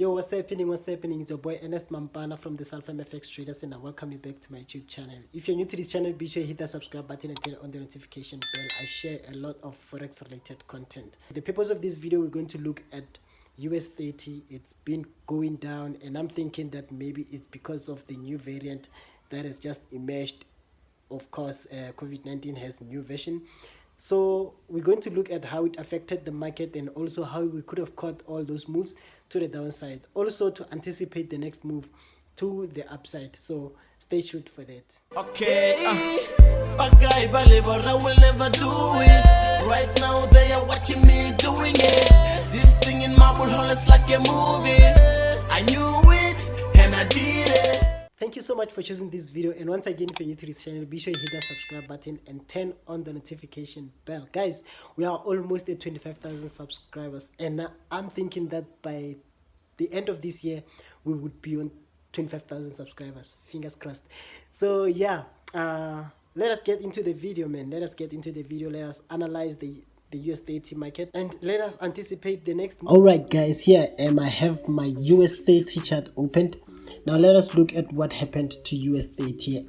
Yo, what's happening? What's happening? It's your boy Ernest Mampana from the FX Traders, and I welcome you back to my YouTube channel. If you're new to this channel, be sure to hit that subscribe button and turn on the notification bell. I share a lot of forex related content. The purpose of this video, we're going to look at US30. It's been going down, and I'm thinking that maybe it's because of the new variant that has just emerged. Of course, COVID-19 has new version. So we're going to look at how it affected the market and also how we could have caught all those moves to the downside. Also to anticipate the next move to the upside. So stay tuned for that. Okay, I will never do it. Right now they are watching me doing it. This thing in my hole is like a movie. I knew it and I did it. Thank you so much for choosing this video, and once again, if you're new to this channel, be sure you hit that subscribe button and turn on the notification bell. Guys, we are almost at 25,000 subscribers, and I'm thinking that by the end of this year we would be on 25,000 subscribers. Fingers crossed. So yeah, let us get into the video, man. Let us get into the video. Let us analyze the US30 market and let us anticipate the next move. All right, guys, here I have my US30 chart opened. Now let us look at what happened to US30.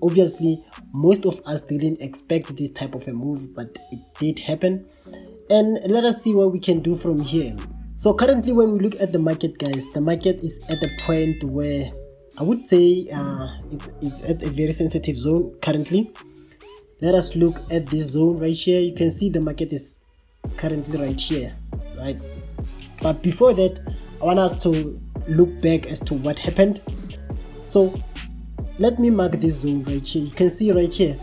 Obviously, most of us didn't expect this type of a move, but it did happen. And let us see what we can do from here. So currently, when we look at the market, guys, the market is at a point where I would say it's at a very sensitive zone currently. Let us look at this zone right here. You can see the market is currently right here, right? But before that, I want us to look back as to what happened. So let me mark this zone right here. You can see right here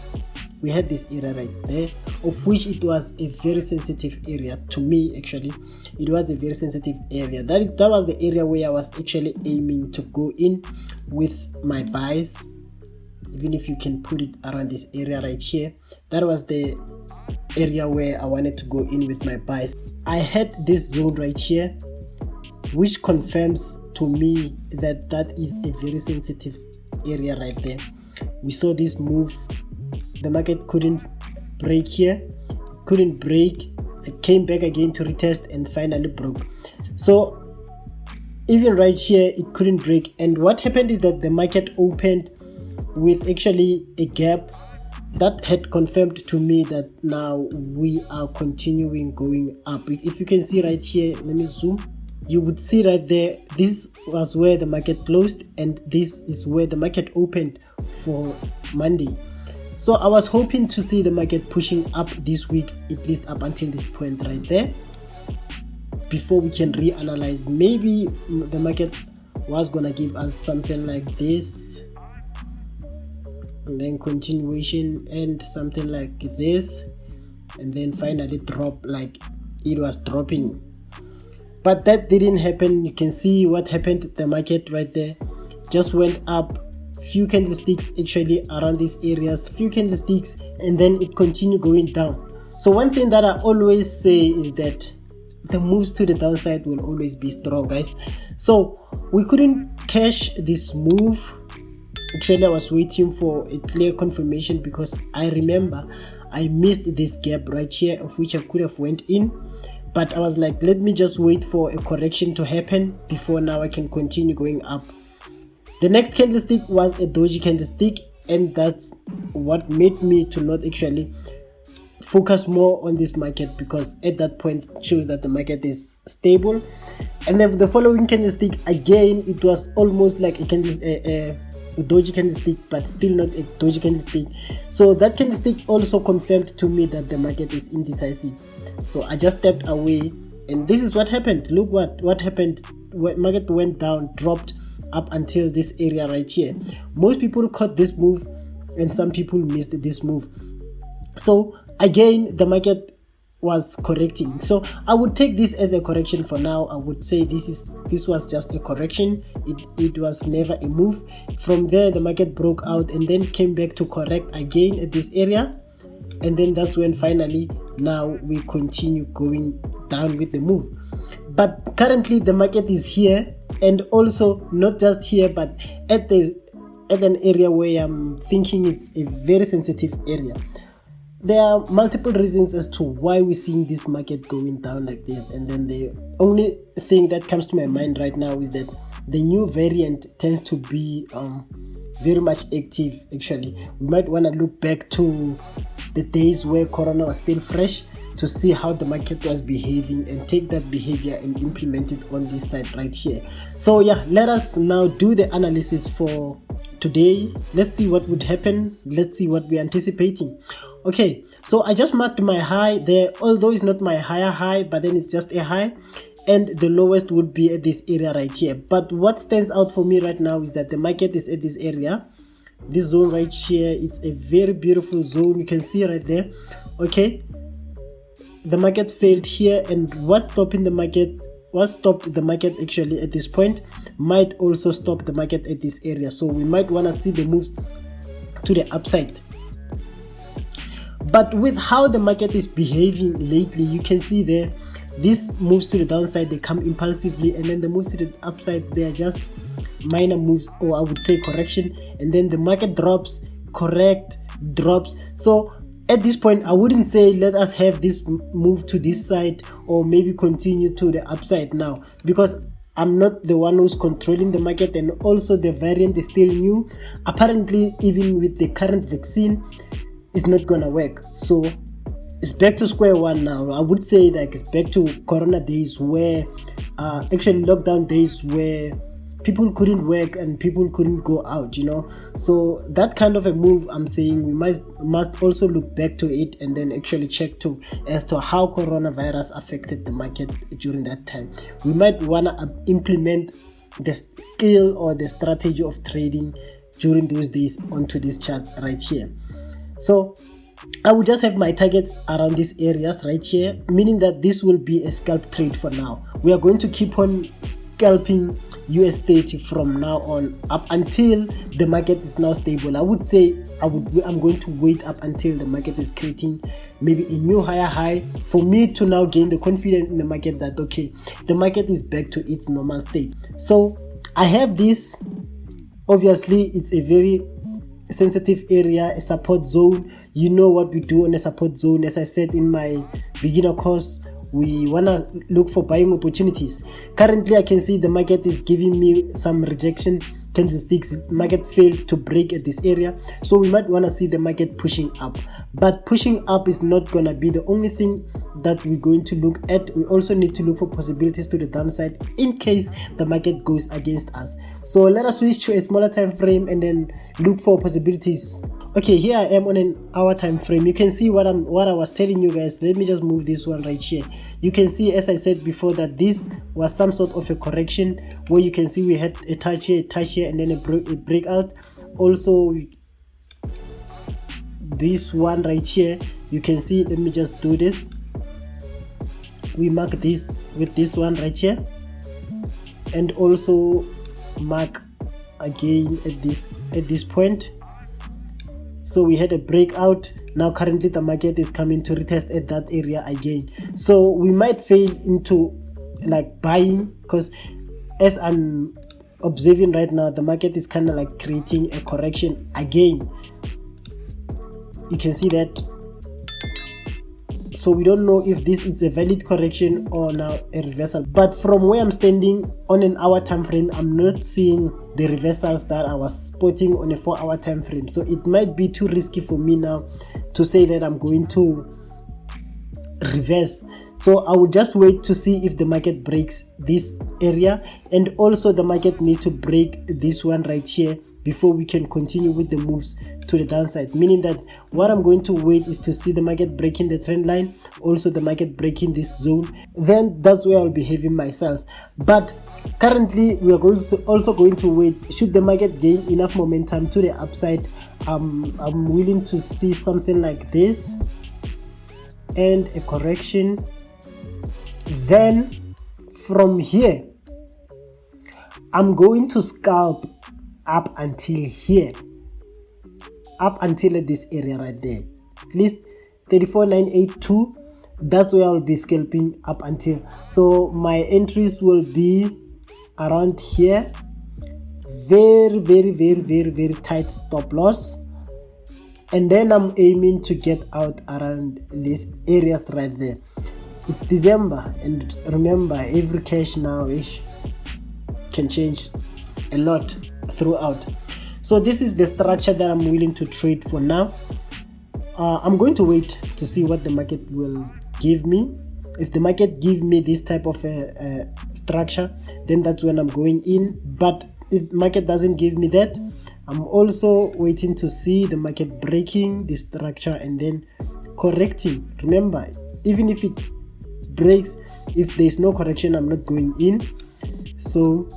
we had this area right there, of which it was a very sensitive area. To me, actually, it was a very sensitive area. That was the area where I was actually aiming to go in with my buys. Even if you can put it around this area right here, that was the area where I wanted to go in with my buys. I had this zone right here, which confirms to me that that is a very sensitive area right there. We saw this move. The market couldn't break here, couldn't break. It came back again to retest and finally broke. So even right here, it couldn't break. And what happened is that the market opened with actually a gap that had confirmed to me that now we are continuing going up. If you can see right here, let me zoom. You would see right there, this was where the market closed and this is where the market opened for Monday. So I was hoping to see the market pushing up this week, at least up until this point right there, before we can reanalyze. Maybe the market was gonna give us something like this, and then continuation and something like this, and then finally drop like it was dropping. But that didn't happen. You can see what happened to the market right there. Just went up, few candlesticks actually around these areas, few candlesticks, and then it continued going down. So one thing that I always say is that the moves to the downside will always be strong, guys. So we couldn't cash this move. Actually, I was waiting for a clear confirmation because I remember I missed this gap right here, of which I could have went in. But I was like, let me just wait for a correction to happen before now I can continue going up. The next candlestick was a doji candlestick, and that's what made me to not actually focus more on this market, because at that point it shows that the market is stable. And then the following candlestick, again, it was almost like a doji candlestick, but still not a doji candlestick. So that candlestick also confirmed to me that the market is indecisive. So I just stepped away, and this is what happened. Look what happened. Market went down, dropped up until this area right here. Most people caught this move and some people missed this move. So again, the market was correcting. So I would take this as a correction for now. I would say this was just a correction. It was never a move. From there, the market broke out and then came back to correct again at this area, and then that's when finally now we continue going down with the move. But currently the market is here, and also not just here, but at an area where I'm thinking it's a very sensitive area. there are multiple reasons as to why we're seeing this market going down like this, and then the only thing that comes to my mind right now is that the new variant tends to be very much active. Actually, we might want to look back to the days where corona was still fresh to see how the market was behaving and take that behavior and implement it on this side right here. So yeah, let us now do the analysis for today. Let's see what would happen. Let's see what we're anticipating. Okay, so I just marked my high there, although it's not my higher high, but then it's just a high, and the lowest would be at this area right here. But what stands out for me right now is that the market is at this area, this zone right here. It's a very beautiful zone, you can see right there. Okay, the market failed here, and what stopped the market actually at this point might also stop the market at this area. So we might want to see the moves to the upside. But with how the market is behaving lately, you can see there, these moves to the downside, they come impulsively, and then the moves to the upside, they are just minor moves, or I would say correction, and then the market drops, correct, drops. So at this point, I wouldn't say let us have this move to this side or maybe continue to the upside now, because I'm not the one who's controlling the market, and also the variant is still new. Apparently, even with the current vaccine, it's not gonna work. So it's back to square one now. I would say like it's back to corona days, where actually lockdown days, where people couldn't work and people couldn't go out, so that kind of a move, I'm saying we must also look back to it and then actually check too as to how coronavirus affected the market during that time. We might want to implement the skill or the strategy of trading during those days onto these charts right here. So I will just have my target around these areas right here, meaning that this will be a scalp trade for now. We are going to keep on scalping US30 from now on up until the market is now stable. I would say I'm going to wait up until the market is creating maybe a new higher high for me to now gain the confidence in the market that okay, the market is back to its normal state. So I have this, obviously it's a very sensitive area, a support zone. You know what we do on a support zone. As I said in my beginner course, we want to look for buying opportunities. Currently I can see the market is giving me some rejection candlesticks. Market failed to break at this area, so we might want to see the market pushing up. But pushing up is not gonna be the only thing that we're going to look at. We also need to look for possibilities to the downside in case the market goes against us. So let us switch to a smaller time frame and then look for possibilities. Okay, here I am on an hour time frame. You can see what I was telling you guys. Let me just move this one right here. You can see, as I said before, that this was some sort of a correction where you can see we had a touch here, and then a breakout. Also this one right here, you can see, let me just do this. We mark this with this one right here, and also mark again at this point. So we had a breakout. Now currently the market is coming to retest at that area again. So we might fail into like buying, because as I'm observing right now, the market is kind of like creating a correction again. You can see that. So we don't know if this is a valid correction or now a reversal. But from where I'm standing on an hour time frame, I'm not seeing the reversals that I was spotting on a 4-hour time frame. So it might be too risky for me now to say that I'm going to reverse. So I will just wait to see if the market breaks this area, and also the market needs to break this one right here before we can continue with the moves to the downside, meaning that what I'm going to wait is to see the market breaking the trend line, also the market breaking this zone. Then that's where I'll be having my sales. But currently we are also going to wait. Should the market gain enough momentum to the upside, I'm willing to see something like this and a correction. Then from here I'm going to scalp up until here, up until this area right there, at least 34,982. That's where I'll be scalping up until. So my entries will be around here. Very tight stop loss. and then I'm aiming to get out around these areas right there. It's December, and remember, every cash now can change a lot throughout. So this is the structure that I'm willing to trade for now. I'm going to wait to see what the market will give me. If the market gives me this type of structure, then that's when I'm going in. But if the market doesn't give me that, I'm also waiting to see the market breaking this structure and then correcting. Remember, even if it breaks, if there's no correction, I'm not going in. So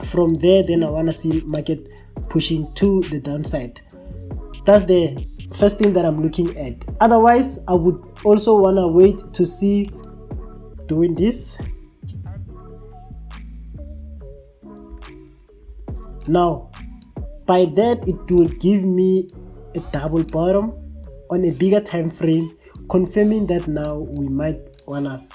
from there, then I want to see market pushing to the downside. That's the first thing that I'm looking at. Otherwise, I would also want to wait to see doing this. Now, by that, it will give me a double bottom on a bigger time frame, confirming that now we might wanna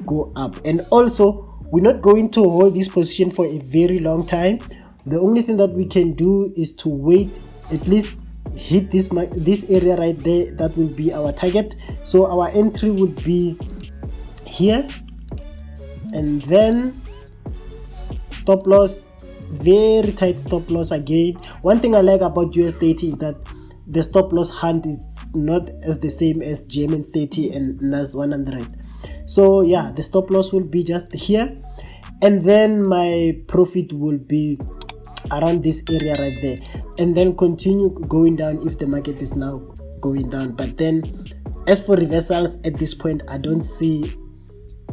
go up. And also, we're not going to hold this position for a very long time. The only thing that we can do is to wait, at least hit this area right there. That will be our target. So our entry would be here, and then stop loss, very tight stop loss again. One thing I like about US30 is that the stop loss hunt is not as the same as German 30 and NAS 100. So yeah, the stop loss will be just here, and then my profit will be around this area right there, and then continue going down if the market is now going down. But then as for reversals, at this point I don't see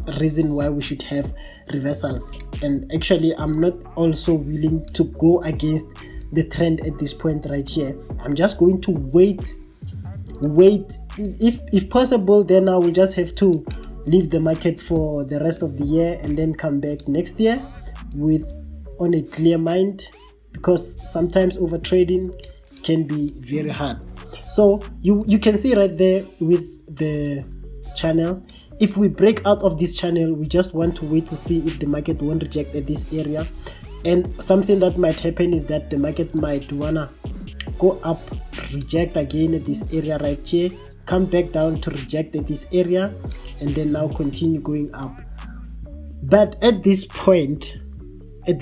a reason why we should have reversals, and actually I'm not also willing to go against the trend at this point right here. I'm just going to wait if possible. Then I will just have to leave the market for the rest of the year and then come back next year on a clear mind, because sometimes over trading can be very hard. So you can see right there with the channel, if we break out of this channel, we just want to wait to see if the market won't reject at this area. And something that might happen is that the market might wanna go up, reject again at this area right here, come back down to reject at this area, and then now continue going up. But at this point and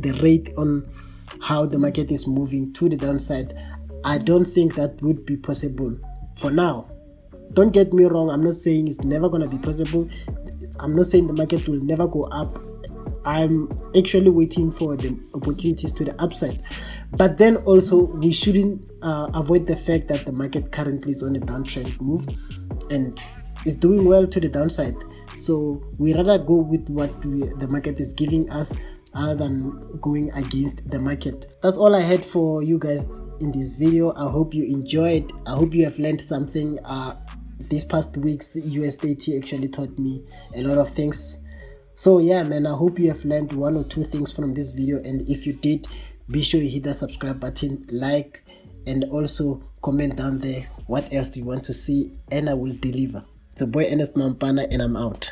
the rate on how the market is moving to the downside, I don't think that would be possible for now. Don't get me wrong, I'm not saying it's never gonna be possible. I'm not saying the market will never go up. I'm actually waiting for the opportunities to the upside. But then also we shouldn't avoid the fact that the market currently is on a downtrend move and is doing well to the downside. So we rather go with what the market is giving us other than going against the market. That's all I had for you guys in this video. I hope you enjoyed. I hope you have learned something. These past weeks, US30 actually taught me a lot of things. So yeah, man, I hope you have learned one or two things from this video, and if you did, be sure you hit the subscribe button, like, and also comment down there what else do you want to see, and I will deliver. It's your boy Ernest Mampana, and I'm out.